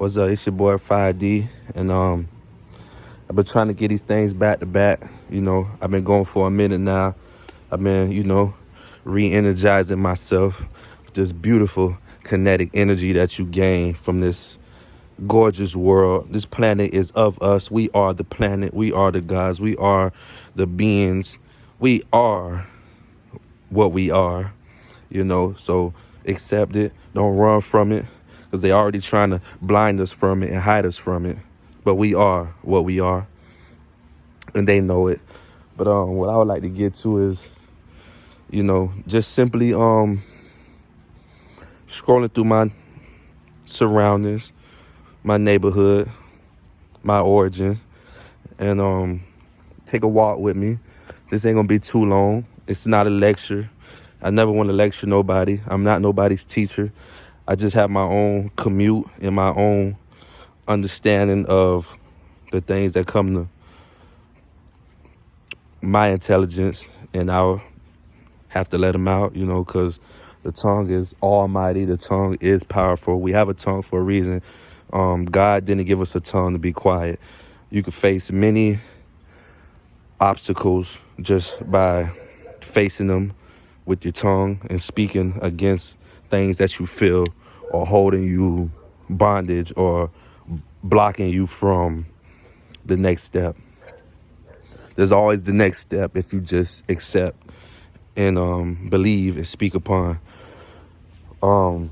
What's up? It's your boy 5D, and I've been trying to get these things back to back. I've been going for a minute now. I've been, re-energizing myself with this beautiful kinetic energy that you gain from this gorgeous world. This planet is of us. We are the planet. We are the gods. We are the beings. We are what we are. So accept it. Don't run from it, because they already trying to blind us from it and hide us from it. But we are what we are, and they know it. But what I would like to get to is, just simply scrolling through my surroundings, my neighborhood, my origin, and take a walk with me. This ain't gonna be too long. It's not a lecture. I never want to lecture nobody. I'm not nobody's teacher. I just have my own commute and my own understanding of the things that come to my intelligence, and I'll have to let them out, because the tongue is almighty. The tongue is powerful. We have a tongue for a reason. God didn't give us a tongue to be quiet. You could face many obstacles just by facing them with your tongue and speaking against things that you feel are holding you bondage or blocking you from the next step. There's always the next step if you just accept and believe and speak upon. What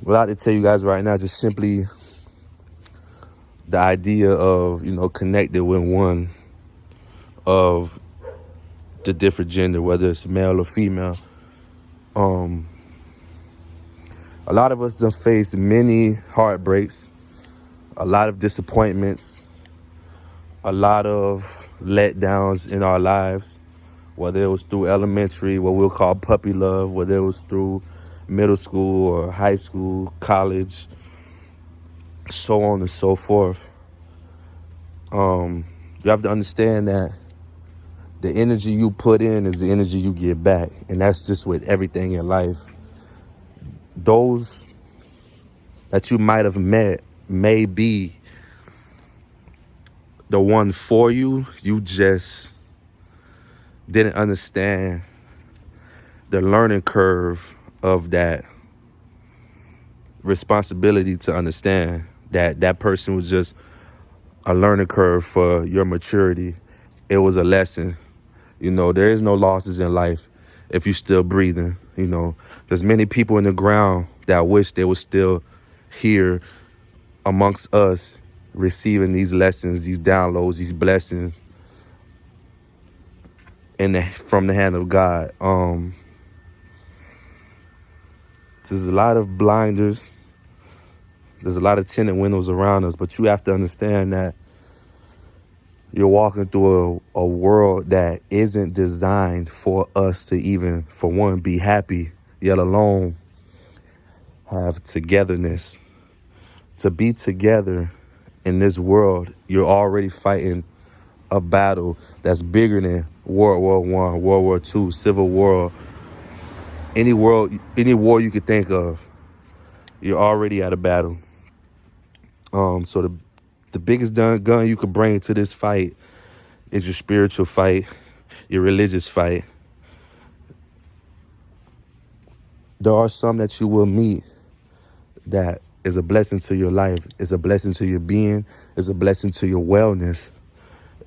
I'd like to tell you guys right now, just simply the idea of, connected with one of the different gender, whether it's male or female. A lot of us have faced many heartbreaks, a lot of disappointments, a lot of letdowns in our lives, whether it was through elementary, what we'll call puppy love, whether it was through middle school or high school, college, so on and so forth. You have to understand that the energy you put in is the energy you get back. And that's just with everything in life. Those that you might have met may be the one for you. You just didn't understand the learning curve of that responsibility to understand that that person was just a learning curve for your maturity. It was a lesson. There is no losses in life if you're still breathing. There's many people in the ground that wish they were still here amongst us, receiving these lessons, these downloads, these blessings from the hand of God. There's a lot of blinders. There's a lot of tinted windows around us, but you have to understand that you're walking through a world that isn't designed for us to even, for one, be happy, yet alone have togetherness. To be together in this world, you're already fighting a battle that's bigger than World War I, World War II, Civil War, any war you could think of. You're already at a battle. So the biggest gun you could bring to this fight is your spiritual fight, your religious fight. There are some that you will meet that is a blessing to your life. It's a blessing to your being. It's a blessing to your wellness.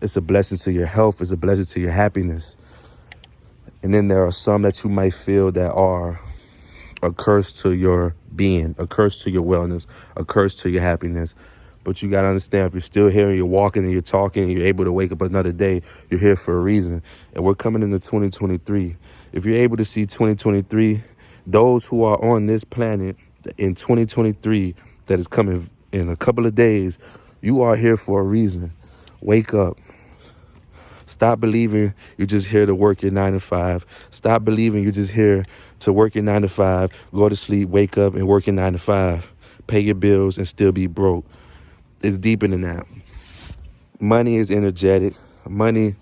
It's a blessing to your health. It's a blessing to your happiness. And then there are some that you might feel that are a curse to your being, a curse to your wellness, a curse to your happiness. But you got to understand, if you're still here and you're walking and you're talking and you're able to wake up another day, you're here for a reason. And we're coming into 2023. If you're able to see 2023, those who are on this planet in 2023 that is coming in a couple of days, you are here for a reason. Wake up. Stop believing you're just here to work your 9 to 5. Stop believing you're just here to work your 9 to 5, go to sleep, wake up and work your 9 to 5, pay your bills and still be broke. It's deeper than that. Money is energetic. Money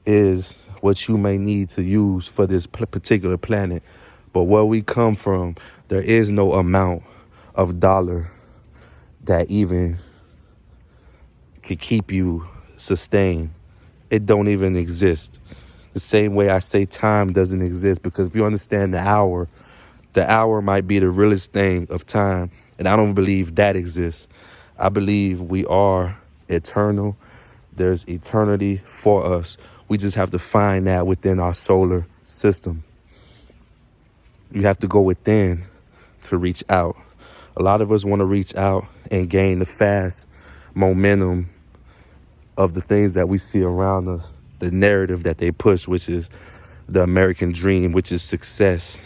is what you may need to use for this particular planet. But where we come from, there is no amount of dollar that even could keep you sustained. It don't even exist. The same way I say time doesn't exist, because if you understand the hour might be the realest thing of time. And I don't believe that exists. I believe we are eternal. There's eternity for us. We just have to find that within our solar system. You have to go within to reach out. A lot of us want to reach out and gain the fast momentum of the things that we see around us, the narrative that they push, which is the American dream, which is success.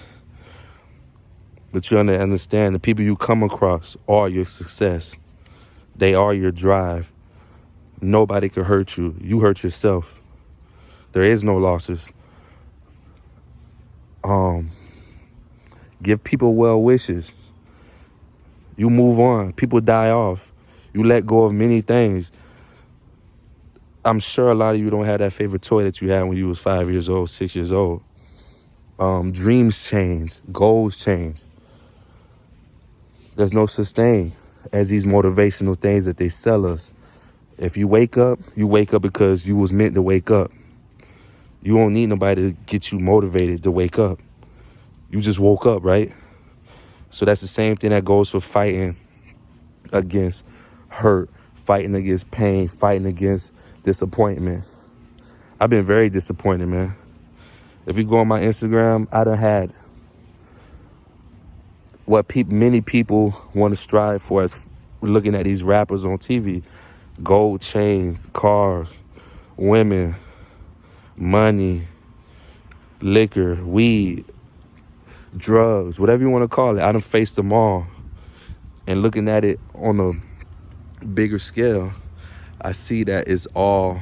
But you understand the people you come across are your success. They are your drive. Nobody can hurt you. You hurt yourself. There is no losses. Give people well wishes. You move on. People die off. You let go of many things. I'm sure a lot of you don't have that favorite toy that you had when you was 5 years old, 6 years old. Dreams change. Goals change. There's no such thing as these motivational things that they sell us. If you wake up because you was meant to wake up. You don't need nobody to get you motivated to wake up. You just woke up, right? So that's the same thing that goes for fighting against hurt, fighting against pain, fighting against disappointment. I've been very disappointed, man. If you go on my Instagram, I done had what many people want to strive for as looking at these rappers on TV. Gold chains, cars, women, money, liquor, weed, drugs, whatever you want to call it. I done faced them all. And looking at it on a bigger scale, I see that it's all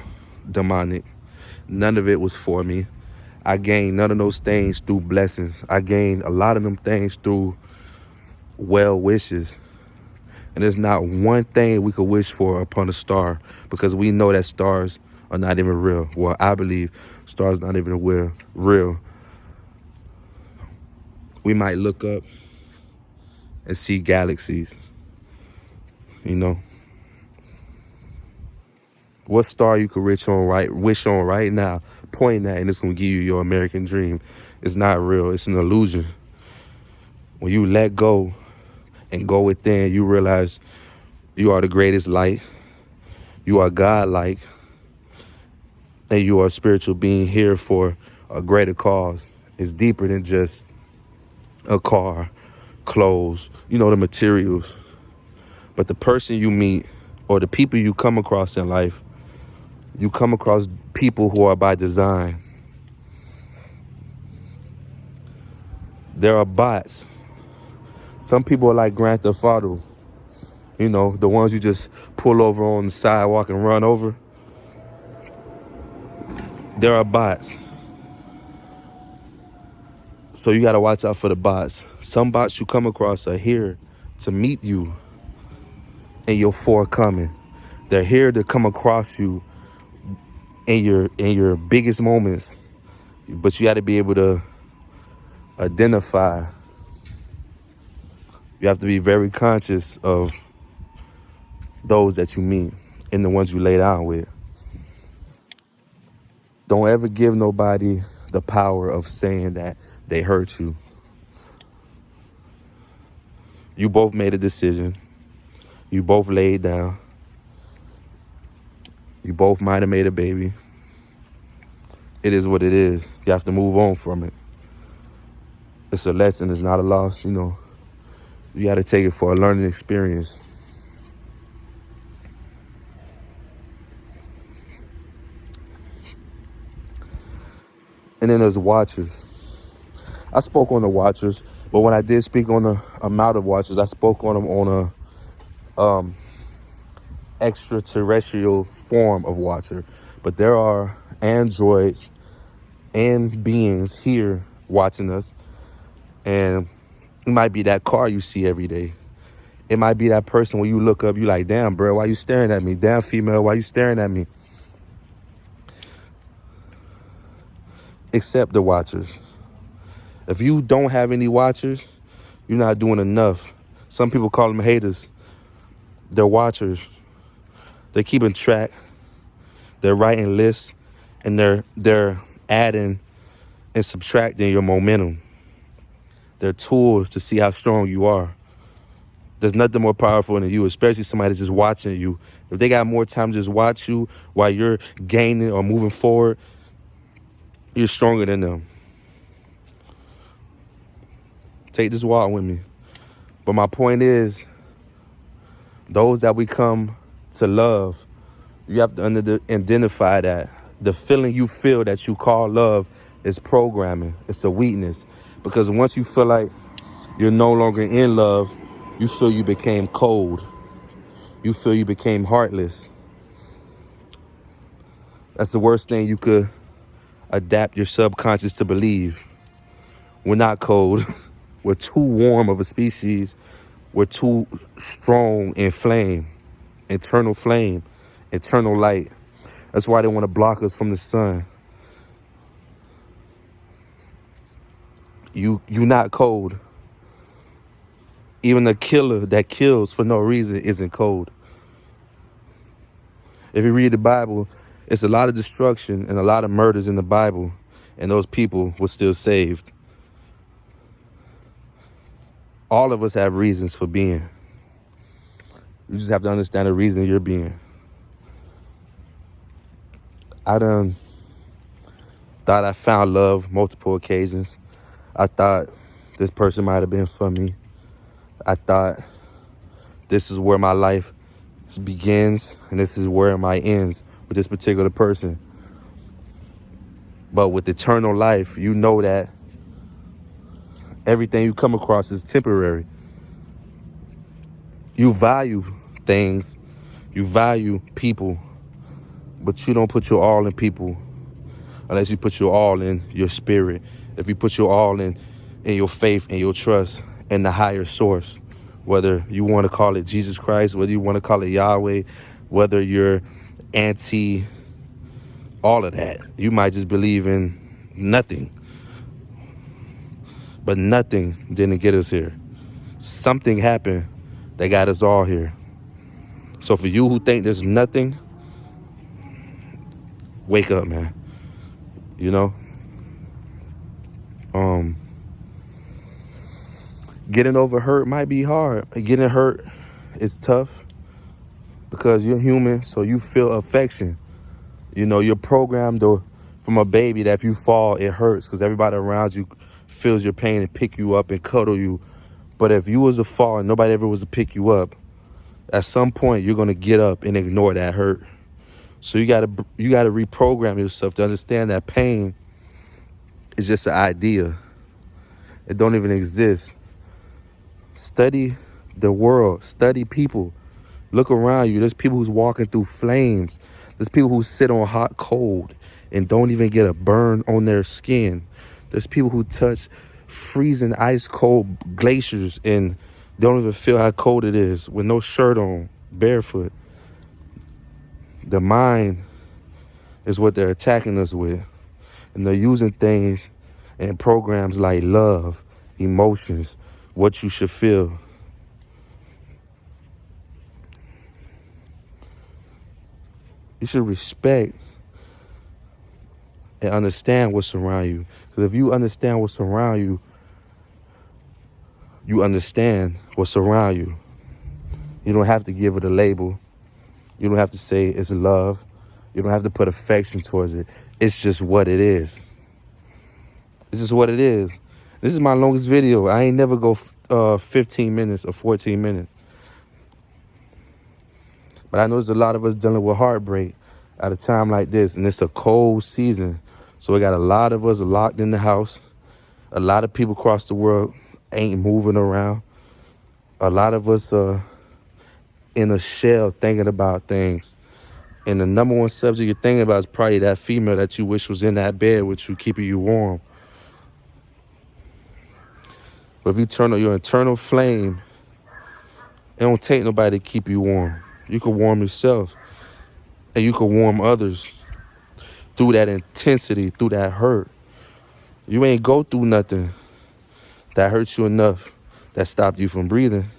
demonic. None of it was for me. I gained none of those things through blessings. I gained a lot of them things through well wishes. And there's not one thing we could wish for upon a star, because we know that stars are not even real. Well, I believe stars not even real. We might look up and see galaxies. You know, what star you could wish on right now, point at, and it's gonna give you your American dream. It's not real. It's an illusion. When you let go and go within, you realize you are the greatest light. You are God-like, and you are a spiritual being here for a greater cause. It's deeper than just a car, clothes, the materials. But the person you meet or the people you come across in life, you come across people who are by design. There are bots. Some people are like Grand Theft Auto. The ones you just pull over on the sidewalk and run over. There are bots. So you got to watch out for the bots. Some bots you come across are here to meet you in your forthcoming. They're here to come across you in your biggest moments. But you got to be able to identify. You have to be very conscious of those that you meet and the ones you lay down with. Don't ever give nobody the power of saying that they hurt you. You both made a decision. You both laid down. You both might have made a baby. It is what it is. You have to move on from it. It's a lesson. It's not a loss, You got to take it for a learning experience. And then there's watchers. I spoke on the watchers, but when I did speak on the amount of watchers, I spoke on them on a extraterrestrial form of watcher. But there are androids and beings here watching us. And it might be that car you see every day. It might be that person when you look up, you like, damn, bro, why you staring at me? Damn, female, why you staring at me? Accept the watchers. If you don't have any watchers, you're not doing enough. Some people call them haters. They're watchers. They're keeping track. They're writing lists, and they're adding and subtracting your momentum. They're tools to see how strong you are. There's nothing more powerful than you, especially somebody that's just watching you. If they got more time to just watch you while you're gaining or moving forward, you're stronger than them. Take this walk with me. But my point is, those that we come to love, you have to identify that the feeling you feel that you call love is programming. It's a weakness. Because once you feel like you're no longer in love, you feel you became cold. You feel you became heartless. That's the worst thing you could adapt your subconscious to believe. We're not cold. We're too warm of a species. We're too strong in flame, eternal light. That's why they want to block us from the sun. You not cold. Even a killer that kills for no reason isn't cold. If you read the Bible, it's a lot of destruction and a lot of murders in the Bible, and those people were still saved. All of us have reasons for being. You just have to understand the reason you're being. I done thought I found love multiple occasions. I thought this person might have been for me. I thought this is where my life begins and this is where my ends with this particular person. But with eternal life, you know that everything you come across is temporary. You value things, you value people, but you don't put your all in people unless you put your all in your spirit. If you put your all in your faith and your trust in the higher source, whether you want to call it Jesus Christ, whether you want to call it Yahweh, whether you're anti all of that, you might just believe in nothing. But nothing didn't get us here. Something happened that got us all here. So for you who think there's nothing, wake up, man. You know? Getting over hurt might be hard. Getting hurt is tough because you're human, so you feel affection. You know, you're programmed from a baby that if you fall, it hurts because everybody around you feels your pain and pick you up and cuddle you. But if you was to fall and nobody ever was to pick you up, at some point you're gonna get up and ignore that hurt. So you gotta reprogram yourself to understand that pain is just an idea. It don't even exist. Study the world. Study people. Look around you. There's people who's walking through flames. There's people who sit on hot cold and don't even get a burn on their skin. There's people who touch freezing ice cold glaciers and don't even feel how cold it is with no shirt on, barefoot. The mind is what they're attacking us with. And they're using things and programs like love, emotions, what you should feel. You should respect and understand what's around you. Because if you understand what's around you, you understand what's around you. You don't have to give it a label. You don't have to say it's love. You don't have to put affection towards it. It's just what it is. It's just what it is. This is my longest video. I ain't never go 15 minutes or 14 minutes. But I know there's a lot of us dealing with heartbreak at a time like this. And it's a cold season. So we got a lot of us locked in the house. A lot of people across the world ain't moving around. A lot of us are in a shell thinking about things. And the number one subject you're thinking about is probably that female that you wish was in that bed with you, keeping you warm. But if you turn on your internal flame, it don't take nobody to keep you warm. You can warm yourself. And you can warm others through that intensity, through that hurt. You ain't go through nothing that hurts you enough that stopped you from breathing.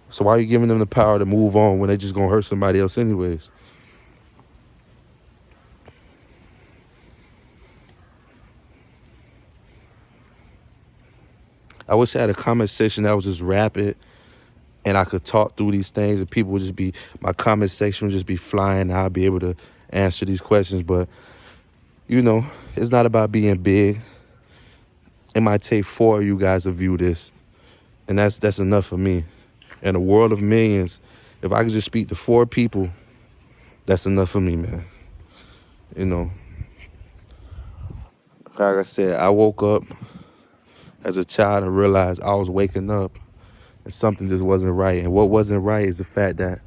So why are you giving them the power to move on when they just gonna hurt somebody else anyways? I wish I had a comment section that was just rapid and I could talk through these things and people would just be, my comment section would just be flying and I'd be able to answer these questions. But, you know, it's not about being big. It might take 4 of you guys to view this. And that's enough for me. In a world of millions, if I could just speak to 4 people, that's enough for me, man. You know, like I said, I woke up as a child and realized I was waking up and something just wasn't right. And what wasn't right is the fact that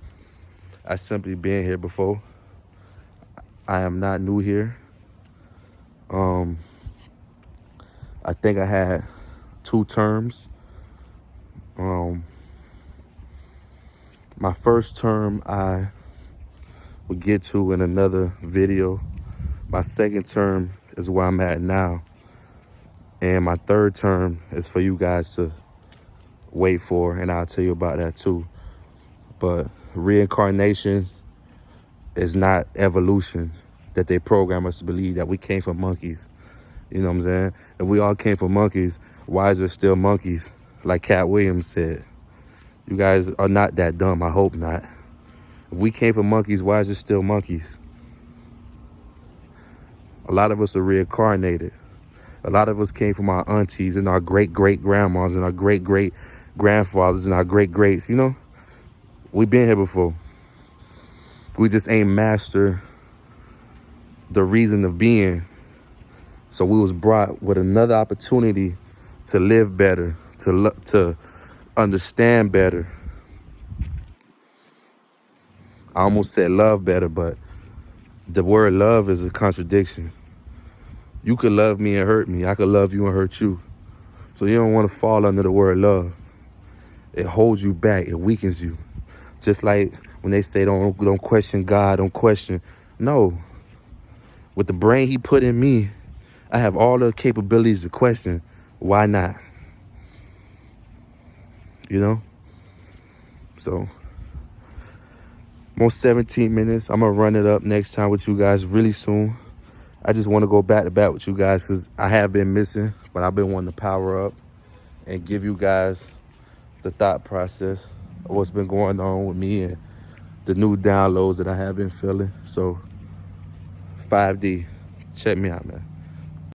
I simply been here before. I am not new here. I think I had 2 terms. My first term I would get to in another video. My second term is where I'm at now. And my third term is for you guys to wait for, and I'll tell you about that too. But reincarnation is not evolution that they program us to believe, that we came from monkeys. You know what I'm saying? If we all came from monkeys, why is there still monkeys? Like Cat Williams said. You guys are not that dumb. I hope not. If we came from monkeys, why is there still monkeys? A lot of us are reincarnated. A lot of us came from our aunties and our great-great-grandmas and our great-great-grandfathers and our great-greats, you know? We've been here before. We just ain't master the reason of being. So we was brought with another opportunity to live better, to understand better. I almost said love better, but the word love is a contradiction. You could love me and hurt me. I could love you and hurt you. So you don't want to fall under the word love. It holds you back. It weakens you. Just like when they say don't question God, don't question. No. With the brain he put in me, I have all the capabilities to question. Why not? You know? So, almost 17 minutes. I'm going to run it up next time with you guys really soon. I just want to go back to back with you guys because I have been missing, but I've been wanting to power up and give you guys the thought process of what's been going on with me and the new downloads that I have been feeling. So, 5D, check me out, man.